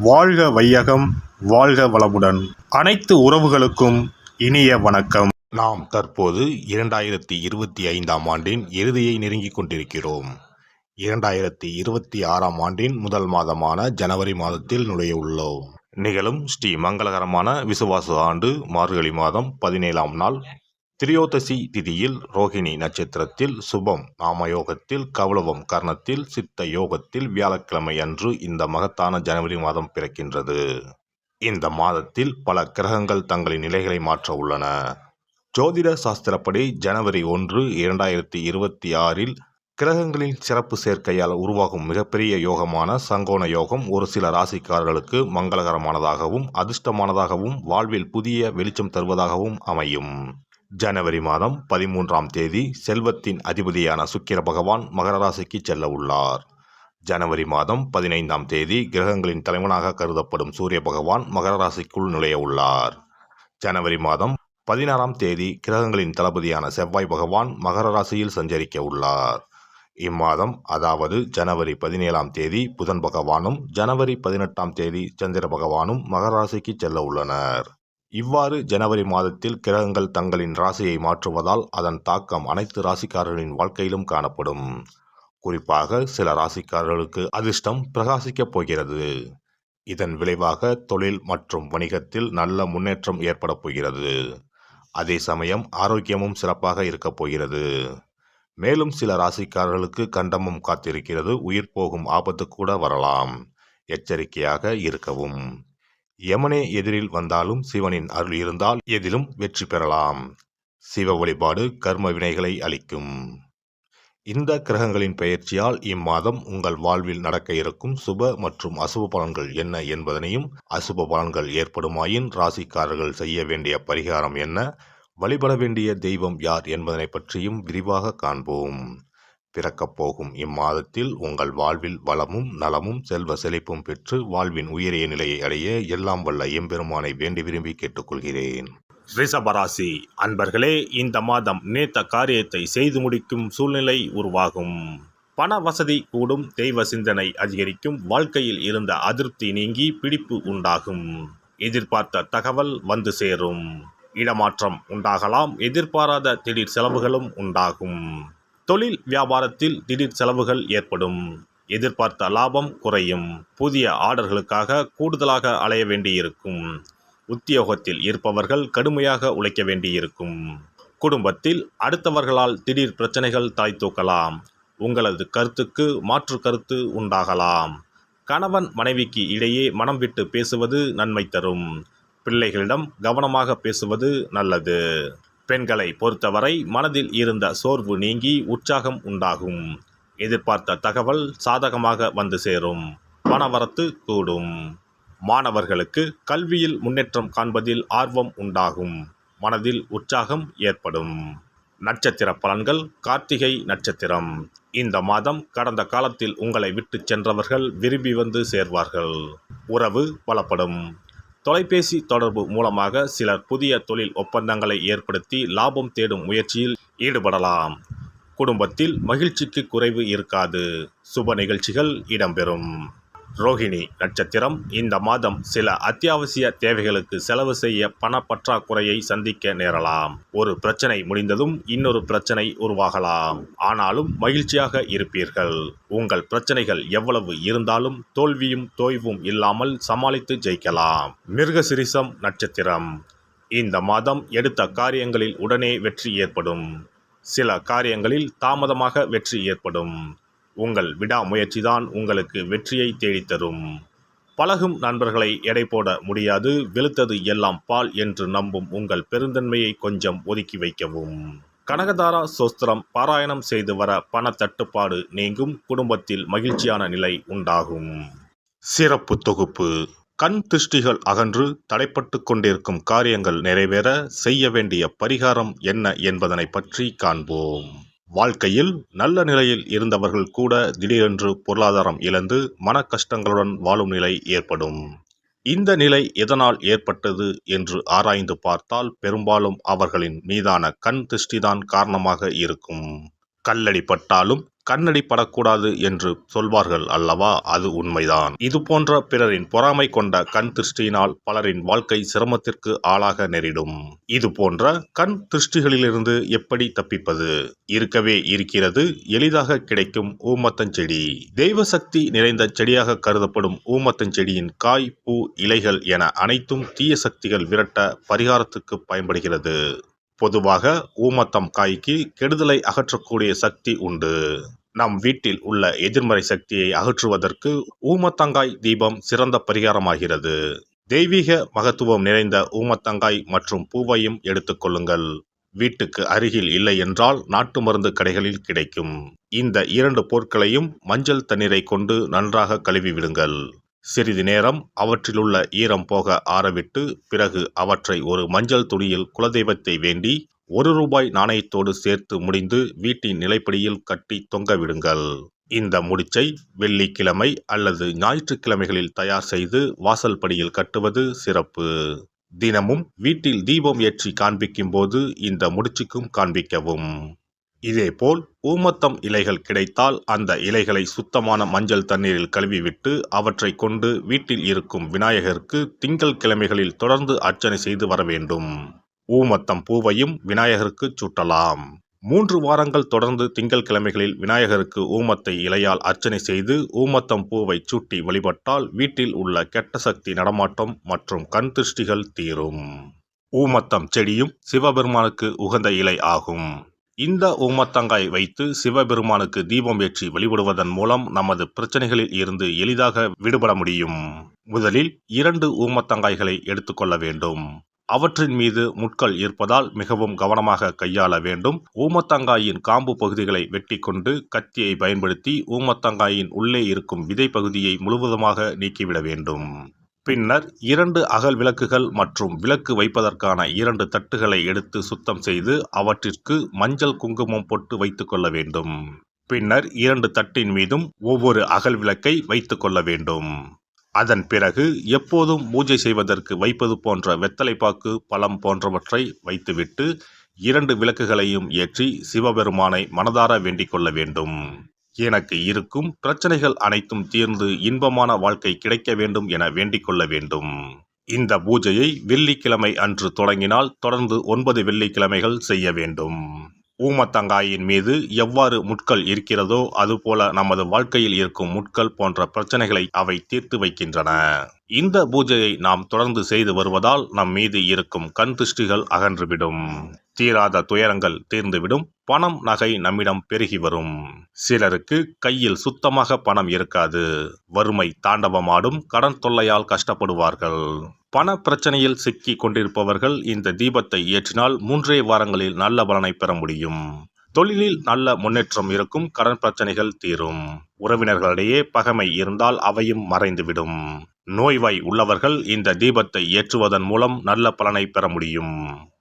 வாழ்க வையகம், வாழ்க வளமுடன். அனைத்து உறவுகளுக்கும் இனிய வணக்கம். நாம் தற்போது 2025ஆம் ஆண்டின் இறுதியை நெருங்கிக் கொண்டிருக்கிறோம். 2026ஆம் ஆண்டின் முதல் மாதமான ஜனவரி மாதத்தில் நுழைய உள்ளோம். நிகழும் ஸ்ரீ மங்களகரமான விசுவாச ஆண்டு மார்கழி மாதம் 17ஆம் நாள் திரியோதசி திதியில் ரோகிணி நட்சத்திரத்தில் சுபம் நாமயோகத்தில் கௌளவம் கர்ணத்தில் சித்த யோகத்தில் வியாழக்கிழமை அன்று இந்த மகத்தான ஜனவரி மாதம் பிறக்கின்றது. இந்த மாதத்தில் பல கிரகங்கள் தங்களின் நிலைகளை மாற்ற உள்ளன. ஜோதிட சாஸ்திரப்படி ஜனவரி 1, 2026இல் கிரகங்களின் சிறப்பு சேர்க்கையால் உருவாகும் மிகப்பெரிய யோகமான சங்கோண யோகம் ஒரு சில ராசிக்காரர்களுக்கு மங்களகரமானதாகவும் அதிர்ஷ்டமானதாகவும் வாழ்வில் புதிய வெளிச்சம் தருவதாகவும் அமையும். ஜனவரி மாதம் 13ஆம் தேதி செல்வத்தின் அதிபதியான சுக்கிர பகவான் மகர ராசிக்கு செல்ல உள்ளார். ஜனவரி மாதம் 15ஆம் தேதி கிரகங்களின் தலைவனாக கருதப்படும் சூரிய பகவான் மகர ராசிக்குள் நுழைய உள்ளார். ஜனவரி மாதம் 16ஆம் தேதி கிரகங்களின் தளபதியான செவ்வாய் பகவான் மகர ராசியில் சஞ்சரிக்க உள்ளார். இம்மாதம் அதாவது ஜனவரி 17ஆம் தேதி புதன் பகவானும் ஜனவரி 18ஆம் தேதி சந்திர பகவானும் மகர ராசிக்கு செல்ல உள்ளனர். இவ்வாறு ஜனவரி மாதத்தில் கிரகங்கள் தங்களின் ராசியை மாற்றுவதால் அதன் தாக்கம் அனைத்து ராசிக்காரர்களின் வாழ்க்கையிலும் காணப்படும். குறிப்பாக சில ராசிக்காரர்களுக்கு அதிர்ஷ்டம் பிரகாசிக்கப் போகிறது. இதன் விளைவாக தொழில் மற்றும் வணிகத்தில் நல்ல முன்னேற்றம் ஏற்பட போகிறது. அதே சமயம் ஆரோக்கியமும் சிறப்பாக இருக்கப் போகிறது. மேலும் சில ராசிக்காரர்களுக்கு கண்டமும் காத்திருக்கிறது. உயிர் போகும் ஆபத்து கூட வரலாம். எச்சரிக்கையாக இருக்கவும். யமனே எதிரில் வந்தாலும் சிவனின் அருள் இருந்தால் எதிலும் வெற்றி பெறலாம். சிவ வழிபாடு கர்ம வினைகளை அளிக்கும். இந்த கிரகங்களின் பெயர்ச்சியால் இம்மாதம் உங்கள் வாழ்வில் நடக்க இருக்கும் சுப மற்றும் அசுப பலன்கள் என்ன என்பதனையும், அசுப பலன்கள் ஏற்படுமாயின் ராசிக்காரர்கள் செய்ய வேண்டிய பரிகாரம் என்ன, வழிபட வேண்டிய தெய்வம் யார் என்பதனை பற்றியும் விரிவாக காண்போம். பிறக்கப் போகும் இம்மாதத்தில் உங்கள் வாழ்வில் வளமும் நலமும் செல்வ செழிப்பும் பெற்று வாழ்வின் உயரிய நிலையை அடைய எல்லாம் வல்ல எம்பெருமானை வேண்டி விரும்பி கேட்டுக்கொள்கிறேன். ரிஷபராசி அன்பர்களே, இந்த மாதம் நினைத்த காரியத்தை செய்து முடிக்கும் சூழ்நிலை உருவாகும். பண வசதி கூடும். தெய்வ சிந்தனை அதிகரிக்கும். வாழ்க்கையில் இருந்த அதிருப்தி நீங்கி பிடிப்பு உண்டாகும். எதிர்பார்த்த தகவல் வந்து சேரும். இடமாற்றம் உண்டாகலாம். எதிர்பாராத திடீர் செலவுகளும் உண்டாகும். தொழில் வியாபாரத்தில் திடீர் செலவுகள் ஏற்படும். எதிர்பார்த்த லாபம் குறையும். புதிய ஆர்டர்களுக்காக கூடுதலாக அலைய வேண்டியிருக்கும். உத்தியோகத்தில் இருப்பவர்கள் கடுமையாக உழைக்க வேண்டியிருக்கும். குடும்பத்தில் அடுத்தவர்களால் திடீர் பிரச்சனைகள் தாய் தூக்கலாம். உங்களது கருத்துக்கு மாற்று கருத்து உண்டாகலாம். கணவன் மனைவிக்கு இடையே மனம் விட்டு பேசுவது நன்மை தரும். பிள்ளைகளிடம் கவனமாக பேசுவது நல்லது. பெண்களை பொறுத்தவரை மனதில் இருந்த சோர்வு நீங்கி உற்சாகம் உண்டாகும். எதிர்பார்த்த தகவல் சாதகமாக வந்து சேரும். பணவரத்து கூடும். மாணவர்களுக்கு கல்வியில் முன்னேற்றம் காண்பதில் ஆர்வம் உண்டாகும். மனதில் உற்சாகம் ஏற்படும். நட்சத்திர பலன்கள். கார்த்திகை நட்சத்திரம். இந்த மாதம் கடந்த காலத்தில் உங்களை விட்டு சென்றவர்கள் விரும்பி வந்து சேர்வார்கள். உறவு பலப்படும். தொலைபேசி தொடர்பு மூலமாக சிலர் புதிய தொழில் ஒப்பந்தங்களை ஏற்படுத்தி லாபம் தேடும் முயற்சியில் ஈடுபடலாம். குடும்பத்தில் மகிழ்ச்சிக்கு குறைவு இருக்காது. சுப நிகழ்ச்சிகள் இடம்பெறும். ரோகிணி நட்சத்திரம். இந்த மாதம் சில அத்தியாவசிய தேவைகளுக்கு செலவு செய்ய பண பற்றாக்குறையை சந்திக்க நேரலாம். ஒரு பிரச்சனை முடிந்ததும் இன்னொரு பிரச்சனை உருவாகலாம். ஆனாலும் மகிழ்ச்சியாக இருப்பீர்கள். உங்கள் பிரச்சனைகள் எவ்வளவு இருந்தாலும் தோல்வியும் தோய்வும் இல்லாமல் சமாளித்து ஜெயிக்கலாம். மிருகசிரிசம் நட்சத்திரம். இந்த மாதம் எடுத்த காரியங்களில் உடனே வெற்றி ஏற்படும். சில காரியங்களில் தாமதமாக வெற்றி ஏற்படும். உங்கள் விடாமுயற்சிதான் உங்களுக்கு வெற்றியை தேடித்தரும். பழகும் நண்பர்களை எடை போட முடியாது. வெளுத்தது எல்லாம் பால் என்று நம்பும் உங்கள் பெருந்தன்மையை கொஞ்சம் ஒதுக்கி வைக்கவும். கனகதாரா சோஸ்திரம் பாராயணம் செய்து வர பண தட்டுப்பாடு நீங்கும். குடும்பத்தில் மகிழ்ச்சியான நிலை உண்டாகும். சிறப்பு தொகுப்பு. கண் திருஷ்டிகள் அகன்று தடைப்பட்டு கொண்டிருக்கும் காரியங்கள் நிறைவேற செய்ய வேண்டிய பரிகாரம் என்ன என்பதனை பற்றி காண்போம். வாழ்க்கையில் நல்ல நிலையில் இருந்தவர்கள் கூட திடீரென்று பொருளாதாரம் இழந்து மன கஷ்டங்களுடன் வாழும் நிலை ஏற்படும். இந்த நிலை எதனால் ஏற்பட்டது என்று ஆராய்ந்து பார்த்தால் பெரும்பாலும் அவர்களின் மீதான கண் திருஷ்டிதான் காரணமாக இருக்கும். கல்லடி பட்டாலும் கண்ணடி படக்கூடாது என்று சொல்வார்கள் அல்லவா, அது உண்மைதான். இது போன்ற பிறரின் பொறாமை கொண்ட கண் திருஷ்டியினால் பலரின் வாழ்க்கை சிரமத்திற்கு ஆளாக நேரிடும். இது போன்ற கண் திருஷ்டிகளிலிருந்து எப்படி தப்பிப்பது? இருக்கவே இருக்கிறது எளிதாக கிடைக்கும் ஊமத்தஞ்செடி. தெய்வ சக்தி நிறைந்த செடியாக கருதப்படும் ஊமத்தஞ்செடியின் காய், பூ, இலைகள் என அனைத்தும் தீய சக்திகள் விரட்ட பரிகாரத்துக்கு பயன்படுகிறது. பொதுவாக ஊமத்தம் காய்க்கு கெடுதலை அகற்றக்கூடிய சக்தி உண்டு. நம் வீட்டில் உள்ள எதிர்மறை சக்தியை அகற்றுவதற்கு ஊமத்தங்காய் தீபம் சிறந்த பரிகாரமாகிறது. தெய்வீக மகத்துவம் நிறைந்த ஊமத்தங்காய் மற்றும் பூவையும் எடுத்துக்கொள்ளுங்கள். வீட்டுக்கு அருகில் இல்லை என்றால் நாட்டு மருந்து கடைகளில் கிடைக்கும். இந்த 2 பொருட்களையும் மஞ்சள் தண்ணீரை கொண்டு நன்றாக கழுவி விடுங்கள். சிறிது நேரம் அவற்றிலுள்ள ஈரம் போக ஆறவிட்டு பிறகு அவற்றை ஒரு மஞ்சள் துணியில் குலதெய்வத்தை வேண்டி ₹1 நாணயத்தோடு சேர்த்து முடிந்து வீட்டின் நிலைப்படியில் கட்டி தொங்க விடுங்கள். இந்த முடிச்சை வெள்ளிக்கிழமை அல்லது ஞாயிற்றுக்கிழமைகளில் தயார் செய்து வாசல் படியில் கட்டுவது சிறப்பு. தினமும் வீட்டில் தீபம் ஏற்றி காண்பிக்கும் போது இந்த முடிச்சுக்கும் காண்பிக்கவும். இதேபோல் ஊமத்தம் இலைகள் கிடைத்தால் அந்த இலைகளை சுத்தமான மஞ்சள் தண்ணீரில் கழுவிவிட்டு அவற்றை கொண்டு வீட்டில் இருக்கும் விநாயகருக்கு திங்கள் கிழமைகளில் தொடர்ந்து அர்ச்சனை செய்து வர வேண்டும். ஊமத்தம் பூவையும் விநாயகருக்கு சூட்டலாம். 3 வாரங்கள் தொடர்ந்து திங்கள் கிழமைகளில் விநாயகருக்கு ஊமத்தை இலையால் அர்ச்சனை செய்து ஊமத்தம் பூவை சூட்டி வழிபட்டால் வீட்டில் உள்ள கெட்ட சக்தி நடமாட்டம் மற்றும் கண் திருஷ்டிகள் தீரும். ஊமத்தம் செடியும் சிவபெருமானுக்கு உகந்த இலை ஆகும். இந்த ஊமத்தங்காய் வைத்து சிவபெருமானுக்கு தீபம் ஏற்றி வழிபடுவதன் மூலம் நமது பிரச்சனைகளில் இருந்து எளிதாக விடுபட முடியும். முதலில் 2 ஊமத்தங்காய்களை எடுத்துக்கொள்ள வேண்டும். அவற்றின் மீது முட்கள் இருப்பதால் மிகவும் கவனமாக கையாள வேண்டும். ஊமத்தங்காயின் காம்பு பகுதிகளை வெட்டி கொண்டு கத்தியை பயன்படுத்தி ஊமத்தங்காயின் உள்ளே இருக்கும் விதை பகுதியை முழுவதுமாக நீக்கிவிட வேண்டும். பின்னர் 2 அகல் விளக்குகள் மற்றும் விளக்கு வைப்பதற்கான 2 தட்டுகளை எடுத்து சுத்தம் செய்து அவற்றிற்கு மஞ்சள் குங்குமம் போட்டு வைத்துக் கொள்ள வேண்டும். பின்னர் 2 தட்டின் மீதும் ஒவ்வொரு அகல் விளக்கை வைத்துக் கொள்ள வேண்டும். அதன் பிறகு எப்போதும் பூஜை செய்வதற்கு வைப்பது போன்ற வெத்தலைப்பாக்கு, பழம் போன்றவற்றை வைத்துவிட்டு 2 விளக்குகளையும் ஏற்றி சிவபெருமானை மனதார வேண்டிக் கொள்ள வேண்டும். எனக்கு இருக்கும் பிரச்சனைகள் அனைத்தும் தீர்ந்து இன்பமான வாழ்க்கை கிடைக்க வேண்டும் என வேண்டிக் கொள்ள வேண்டும். இந்த பூஜையை வெள்ளிக்கிழமை அன்று தொடங்கினால் தொடர்ந்து 9 வெள்ளிக்கிழமைகள் செய்ய வேண்டும். ஊமத்தங்காயின் மீது எவ்வாறு முட்கள் இருக்கிறதோ அதுபோல நமது வாழ்க்கையில் இருக்கும் முட்கள் போன்ற பிரச்சனைகளை அவை தீர்த்து வைக்கின்றன. இந்த பூஜையை நாம் தொடர்ந்து செய்து வருவதால் நம் மீது இருக்கும் கண் திருஷ்டிகள் அகன்றுவிடும். தீராத துயரங்கள் தீர்ந்துவிடும். பணம், நகை நம்மிடம் பெருகி வரும். சிலருக்கு கையில் சுத்தமாக பணம் இருக்காது. வறுமை தாண்டவமாடும். கடன் தொல்லையால் கஷ்டப்படுவார்கள். பண பிரச்சனையில் சிக்கி கொண்டிருப்பவர்கள் இந்த தீபத்தை ஏற்றினால் 3 வாரங்களில் நல்ல பலனை பெற முடியும். தொழிலில் நல்ல முன்னேற்றம் இருக்கும். கடன் பிரச்சனைகள் தீரும். உறவினர்களிடையே பகைமை இருந்தால் அவையும் மறைந்துவிடும். நோய்வாய் உள்ளவர்கள் இந்த தீபத்தை ஏற்றுவதன் மூலம் நல்ல பலனை பெற முடியும்.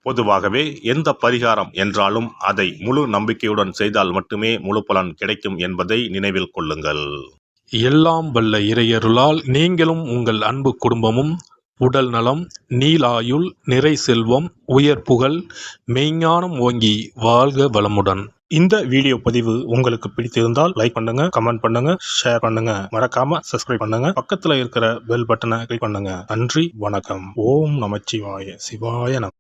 பொதுவாகவே எந்த பரிகாரம் என்றாலும் அதை முழு நம்பிக்கையுடன் செய்தால் மட்டுமே முழு பலன் கிடைக்கும் என்பதை நினைவில் கொள்ளுங்கள். எல்லாம் வல்ல இறையருளால் நீங்களும் உங்கள் அன்பு குடும்பமும் உடல் நலம், நீலாயுள், நிறை செல்வம், உயர் புகழ், மெய்ஞானம் ஓங்கி வாழ்க வளமுடன். இந்த வீடியோ பதிவு உங்களுக்கு பிடித்திருந்தால் லைக் பண்ணுங்க, கமெண்ட் பண்ணுங்க, ஷேர் பண்ணுங்க. மறக்காம சப்ஸ்கிரைப் பண்ணுங்க. பக்கத்துல இருக்கிற பெல் பட்டனை கிளிக் பண்ணுங்க. நன்றி, வணக்கம். ஓம் நமச்சிவாய. சிவாய நம.